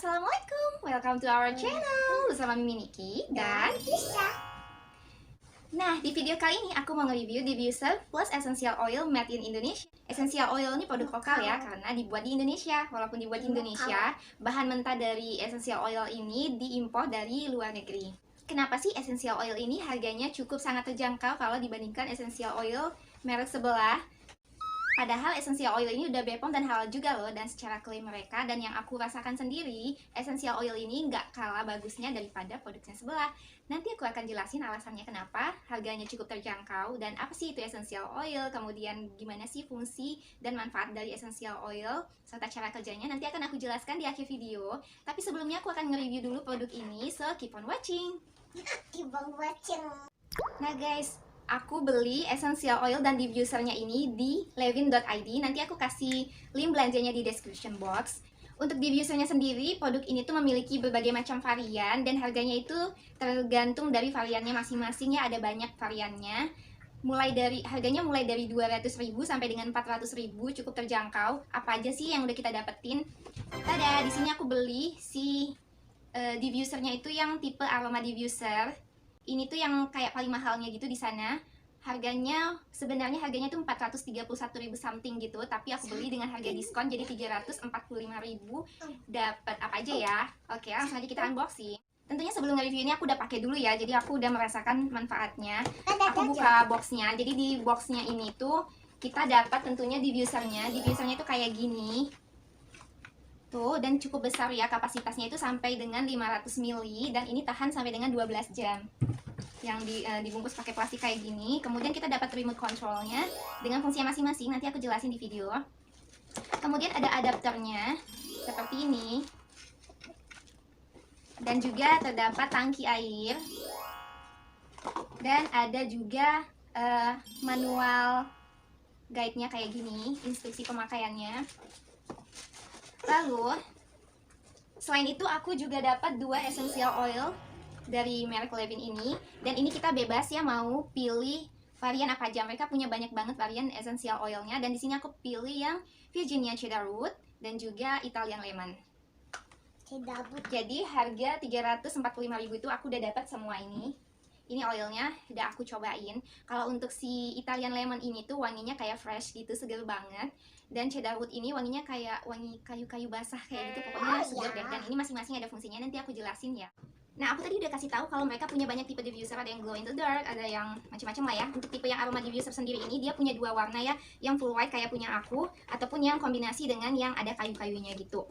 Assalamualaikum, welcome to our channel bersama Mimi Niki dan Bisa. Nah, di video kali ini aku mau nge-review Diffuser Plus Essential Oil Made in Indonesia. Essential Oil ini produk lokal ya, karena dibuat di Indonesia. Walaupun dibuat di Indonesia, bahan mentah dari Essential Oil ini diimpor dari luar negeri. Kenapa sih Essential Oil ini harganya cukup sangat terjangkau kalau dibandingkan Essential Oil merek sebelah? Padahal essential oil ini udah BPOM dan halal juga loh, dan secara klaim mereka dan yang aku rasakan sendiri, essential oil ini nggak kalah bagusnya daripada produknya sebelah. Nanti aku akan jelasin alasannya kenapa harganya cukup terjangkau dan apa sih itu essential oil, kemudian gimana sih fungsi dan manfaat dari essential oil, serta cara kerjanya nanti akan aku jelaskan di akhir video. Tapi sebelumnya aku akan nge-review dulu produk ini, so keep on watching. Nah guys, aku beli essential oil dan diffusernya ini di levin.id. Nanti aku kasih link belanjanya di description box. Untuk diffusernya sendiri, produk ini tuh memiliki berbagai macam varian dan harganya itu tergantung dari variannya masing-masing ya, ada banyak variannya. Harganya mulai dari 200.000 sampai dengan 400.000, cukup terjangkau. Apa aja sih yang udah kita dapetin? Tada, di sini aku beli si diffusernya itu yang tipe aroma diffuser. Ini tuh yang kayak paling mahalnya gitu di sana. Sebenarnya harganya tuh 431.000 something gitu, tapi aku beli dengan harga diskon jadi 345.000. Dapat apa aja ya? Oke, langsung aja kita unboxing. Tentunya sebelum nge-review ini aku udah pakai dulu ya, jadi aku udah merasakan manfaatnya. Aku buka boxnya. Jadi di boxnya ini tuh kita dapat tentunya diffusernya. Diffusernya tuh kayak gini. Tuh, dan cukup besar ya, kapasitasnya itu sampai dengan 500 ml dan ini tahan sampai dengan 12 jam. Yang dibungkus pakai plastik kayak gini. Kemudian kita dapat remote controlnya dengan fungsinya masing-masing, nanti aku jelasin di video. Kemudian ada adapternya seperti ini. Dan juga terdapat tangki air. Dan ada juga manual guide-nya kayak gini, instruksi pemakaiannya. Lalu, selain itu aku juga dapat 2 essential oil dari merek Levin ini. Dan ini kita bebas ya mau pilih varian apa aja. Mereka punya banyak banget varian essential oilnya. Dan di sini aku pilih yang Virginia Cedarwood dan juga Italian Lemon. Jadi harga 345.000 itu aku udah dapat semua ini. Ini oilnya udah aku cobain. Kalau untuk si Italian Lemon ini tuh wanginya kayak fresh gitu, seger banget. Dan Cedarwood ini wanginya kayak wangi kayu-kayu basah kayak gitu, pokoknya seger deh. Dan ini masing-masing ada fungsinya, nanti aku jelasin ya. Nah, aku tadi udah kasih tahu kalau mereka punya banyak tipe diffuser, ada yang glow in the dark, ada yang macam-macam lah ya. Untuk tipe yang aroma diffuser sendiri ini dia punya 2 warna ya, yang full white kayak punya aku, ataupun yang kombinasi dengan yang ada kayu-kayunya gitu.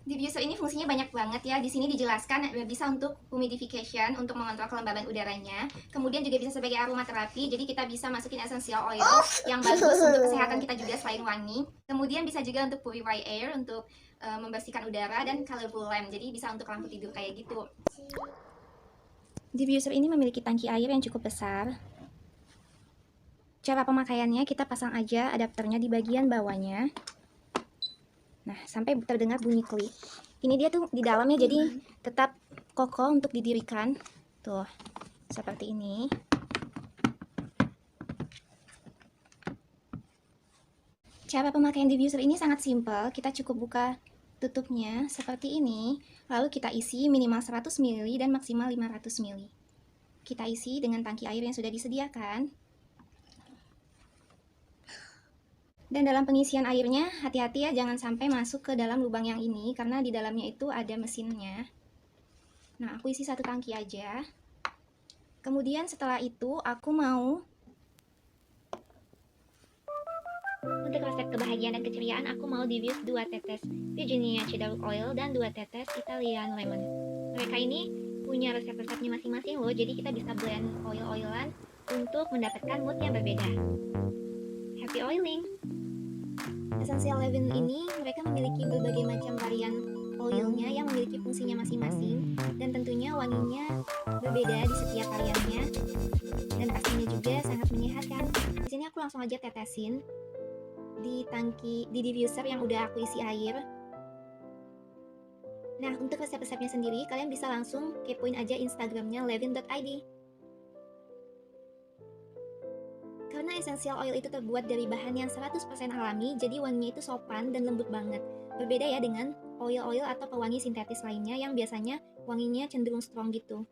Diffuser ini fungsinya banyak banget ya. Di sini dijelaskan bisa untuk humidification, untuk mengontrol kelembaban udaranya. Kemudian juga bisa sebagai aromaterapi, jadi kita bisa masukin essential oil yang bagus untuk kesehatan kita juga selain wangi. Kemudian bisa juga untuk purify air, untuk membersihkan udara, dan colorful lamp, jadi bisa untuk lampu tidur kayak gitu. Diffuser ini memiliki tangki air yang cukup besar. Cara pemakaiannya, kita pasang aja adapternya di bagian bawahnya. Nah, sampai terdengar bunyi klik. Ini dia tuh di dalamnya, jadi tetap kokoh untuk didirikan. Tuh, seperti ini. Cara pemakaian diffuser ini sangat simpel. Kita cukup buka tutupnya seperti ini, lalu kita isi minimal 100 ml dan maksimal 500 ml. Kita isi dengan tangki air yang sudah disediakan. Dan dalam pengisian airnya, hati-hati ya, jangan sampai masuk ke dalam lubang yang ini, karena di dalamnya itu ada mesinnya. Nah, aku isi 1 tangki aja. Kemudian setelah itu, aku mau untuk resep kebahagiaan dan keceriaan, aku mau diffuse 2 tetes Virginia Cedarwood Oil dan 2 tetes Italian Lemon. Mereka ini punya resep-resepnya masing-masing loh, jadi kita bisa blend oil-oilan untuk mendapatkan mood yang berbeda. Happy oiling! Essential Levin ini mereka memiliki berbagai macam varian oilnya yang memiliki fungsinya masing-masing, dan tentunya wanginya berbeda di setiap variannya, dan pastinya juga sangat menyehatkan. Di sini aku langsung aja tetesin di diffuser yang udah aku isi air. Nah, untuk resep-resepnya sendiri kalian bisa langsung kepoin aja Instagramnya levin.id. Karena essential oil itu terbuat dari bahan yang 100% alami, jadi wanginya itu sopan dan lembut banget. Berbeda ya dengan oil-oil atau pewangi sintetis lainnya yang biasanya wanginya cenderung strong gitu.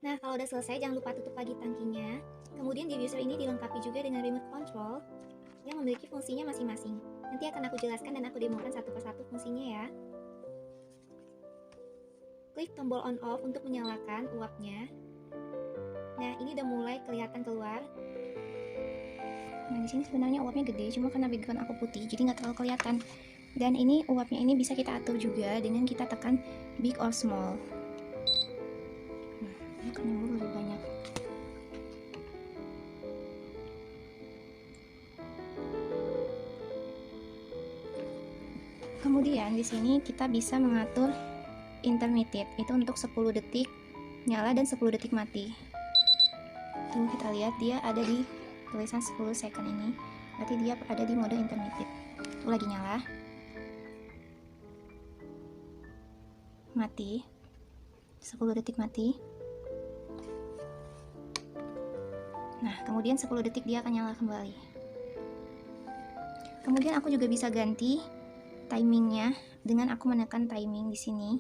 Nah, kalau udah selesai jangan lupa tutup lagi tangkinya. Kemudian diffuser ini dilengkapi juga dengan remote control yang memiliki fungsinya masing-masing. Nanti akan aku jelaskan dan aku demokan satu persatu fungsinya ya. Klik tombol on off untuk menyalakan uapnya. Nah, ini udah mulai kelihatan keluar. Nah, di sini sebenarnya uapnya gede, cuma karena background aku putih, jadi nggak terlalu kelihatan. Dan ini uapnya ini bisa kita atur juga dengan kita tekan big or small. Nah, ini akan nyembur lebih banyak. Kemudian di sini kita bisa mengatur intermittent, itu untuk 10 detik nyala dan 10 detik mati. Tuh, kita lihat dia ada di tulisan 10 second ini, berarti dia ada di mode intermittent. Tuh, lagi nyala, mati, 10 detik mati. Nah, kemudian 10 detik dia akan nyala kembali. Kemudian aku juga bisa ganti timingnya dengan aku menekan timing di sini.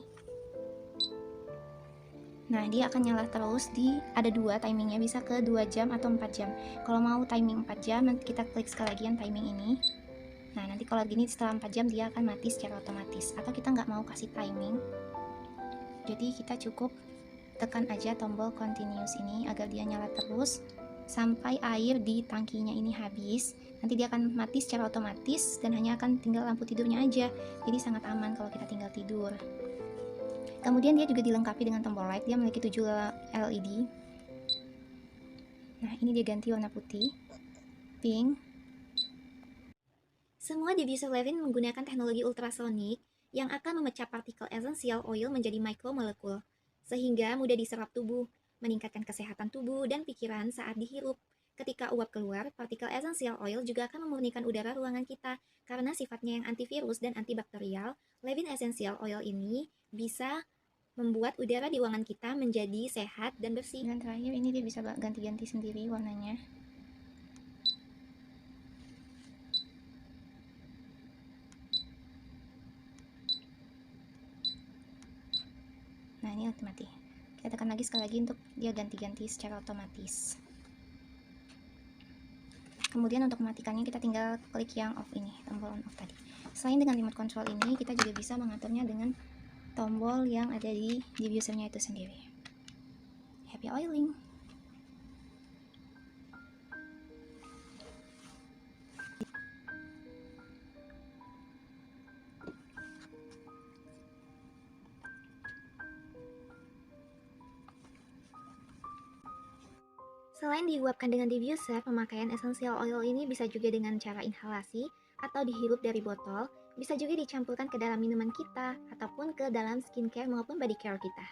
Nah, dia akan nyala terus ada 2 timingnya, bisa ke 2 jam atau 4 jam. Kalau mau timing 4 jam, nanti kita klik sekali lagi yang timing ini. Nah, nanti kalau gini setelah 4 jam dia akan mati secara otomatis. Atau kita nggak mau kasih timing, jadi kita cukup tekan aja tombol continuous ini agar dia nyala terus sampai air di tangkinya ini habis. Nanti dia akan mati secara otomatis dan hanya akan tinggal lampu tidurnya aja. Jadi sangat aman kalau kita tinggal tidur. Kemudian dia juga dilengkapi dengan tombol light, dia memiliki 7 LED. Nah, ini dia ganti warna putih, pink. Semua diffuser Levin menggunakan teknologi ultrasonik yang akan memecah partikel essential oil menjadi mikromolekul, sehingga mudah diserap tubuh, meningkatkan kesehatan tubuh dan pikiran saat dihirup. Ketika uap keluar, partikel essential oil juga akan memurnikan udara ruangan kita. Karena sifatnya yang antivirus dan antibakterial, Levin Essential Oil ini bisa membuat udara di ruangan kita menjadi sehat dan bersih. Dan terakhir ini dia bisa ganti-ganti sendiri warnanya. Nah, ini mati. Kita tekan lagi sekali lagi untuk dia ganti-ganti secara otomatis. Kemudian untuk mematikannya kita tinggal klik yang off ini, tombol on off tadi. Selain dengan remote control ini, kita juga bisa mengaturnya dengan tombol yang ada di diffusernya itu sendiri. Happy oiling! Selain diuapkan dengan diffuser, pemakaian essential oil ini bisa juga dengan cara inhalasi atau dihirup dari botol, bisa juga dicampurkan ke dalam minuman kita ataupun ke dalam skincare maupun body care kita.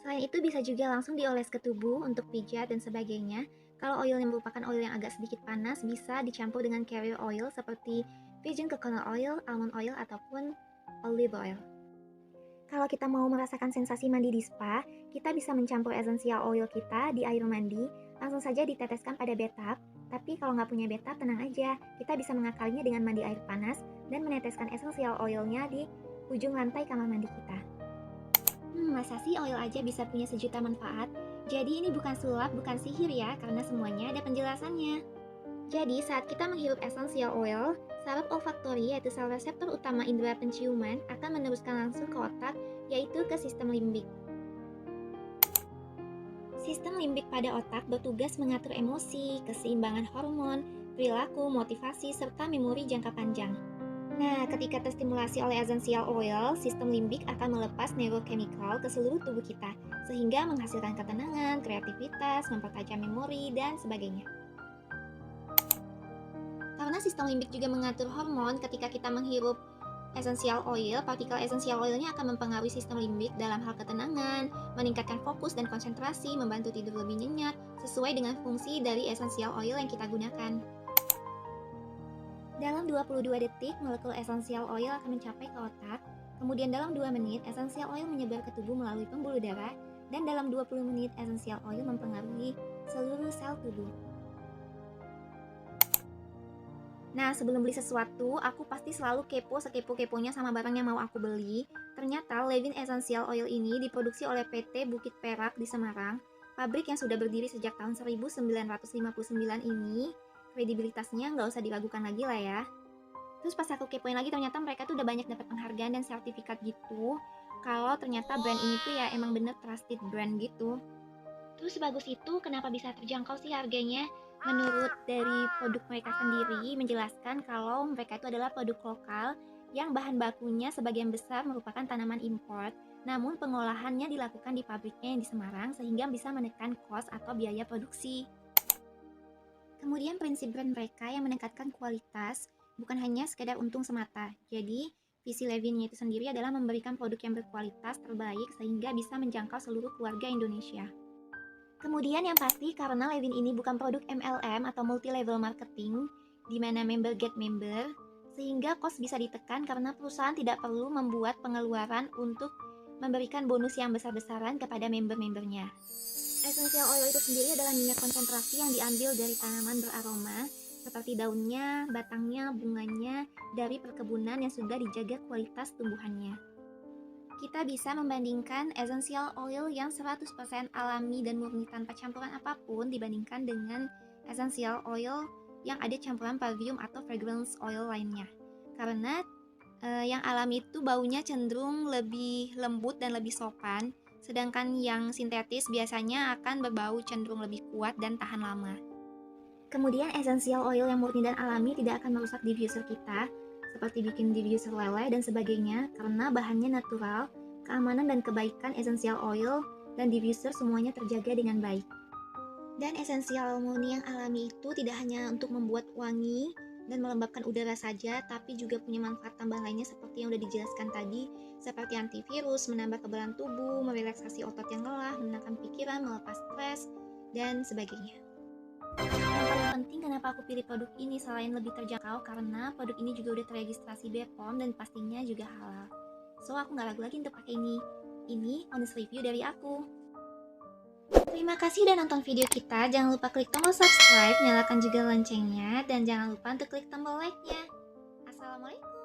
Selain itu bisa juga langsung dioles ke tubuh untuk pijat dan sebagainya. Kalau oil yang merupakan oil yang agak sedikit panas bisa dicampur dengan carrier oil seperti virgin coconut oil, almond oil ataupun olive oil. Kalau kita mau merasakan sensasi mandi di spa, kita bisa mencampur essential oil kita di air mandi, langsung saja diteteskan pada bathtub. Tapi kalau nggak punya bathtub, tenang aja, kita bisa mengakalinya dengan mandi air panas dan meneteskan essential oilnya di ujung lantai kamar mandi kita. Masa sih oil aja bisa punya sejuta manfaat? Jadi ini bukan sulap, bukan sihir ya, karena semuanya ada penjelasannya. Jadi saat kita menghirup essential oil, saraf olfaktori yaitu sel reseptor utama indera penciuman akan meneruskan langsung ke otak, yaitu ke sistem limbik. Sistem limbik pada otak bertugas mengatur emosi, keseimbangan hormon, perilaku, motivasi, serta memori jangka panjang. Nah, ketika terstimulasi oleh essential oil, sistem limbik akan melepas neurochemical ke seluruh tubuh kita, sehingga menghasilkan ketenangan, kreativitas, mempertajam memori, dan sebagainya. Karena sistem limbik juga mengatur hormon, ketika kita menghirup essential oil, partikel essential oilnya akan mempengaruhi sistem limbik dalam hal ketenangan, meningkatkan fokus dan konsentrasi, membantu tidur lebih nyenyak, sesuai dengan fungsi dari essential oil yang kita gunakan. Dalam 22 detik, molekul essential oil akan mencapai ke otak, kemudian dalam 2 menit, essential oil menyebar ke tubuh melalui pembuluh darah, dan dalam 20 menit, essential oil mempengaruhi seluruh sel tubuh. Nah, sebelum beli sesuatu, aku pasti selalu kepo sekepo-keponya sama barang yang mau aku beli. Ternyata Levin Essential Oil ini diproduksi oleh PT Bukit Perak di Semarang. Pabrik yang sudah berdiri sejak tahun 1959 ini, kredibilitasnya nggak usah diragukan lagi lah ya. Terus pas aku kepoin lagi, ternyata mereka tuh udah banyak dapat penghargaan dan sertifikat gitu. Kalau ternyata brand ini tuh ya emang bener trusted brand gitu. Terus sebagus itu, kenapa bisa terjangkau sih harganya? Menurut dari produk mereka sendiri menjelaskan kalau mereka itu adalah produk lokal yang bahan bakunya sebagian besar merupakan tanaman import, namun pengolahannya dilakukan di pabriknya yang di Semarang sehingga bisa menekan kos atau biaya produksi. Kemudian prinsip brand mereka yang meningkatkan kualitas bukan hanya sekedar untung semata. Jadi, visi Levinnya itu sendiri adalah memberikan produk yang berkualitas terbaik sehingga bisa menjangkau seluruh keluarga Indonesia. Kemudian yang pasti karena Levin ini bukan produk MLM atau multi-level marketing, di mana member get member, sehingga kos bisa ditekan karena perusahaan tidak perlu membuat pengeluaran untuk memberikan bonus yang besar-besaran kepada member-membernya. Essential oil itu sendiri adalah minyak konsentrasi yang diambil dari tanaman beraroma, seperti daunnya, batangnya, bunganya, dari perkebunan yang sudah dijaga kualitas tumbuhannya. Kita bisa membandingkan essential oil yang 100% alami dan murni tanpa campuran apapun dibandingkan dengan essential oil yang ada campuran parfum atau fragrance oil lainnya. Karena yang alami itu baunya cenderung lebih lembut dan lebih sopan, sedangkan yang sintetis biasanya akan berbau cenderung lebih kuat dan tahan lama. Kemudian essential oil yang murni dan alami tidak akan merusak diffuser kita, seperti bikin diffuser leleh dan sebagainya, karena bahannya natural, keamanan dan kebaikan essential oil dan diffuser semuanya terjaga dengan baik. Dan essential murni yang alami itu tidak hanya untuk membuat wangi dan melembabkan udara saja, tapi juga punya manfaat tambahan lainnya seperti yang udah dijelaskan tadi, seperti antivirus, menambah kekebalan tubuh, merelaksasi otot yang lelah, menenangkan pikiran, melepas stres, dan sebagainya. Yang paling penting kenapa aku pilih produk ini selain lebih terjangkau karena produk ini juga udah terregistrasi BPOM dan pastinya juga halal. So aku gak ragu lagi untuk pakai ini. Ini honest review dari aku. Terima kasih udah nonton video kita. Jangan lupa klik tombol subscribe, nyalakan juga loncengnya, dan jangan lupa untuk klik tombol like-nya. Assalamualaikum.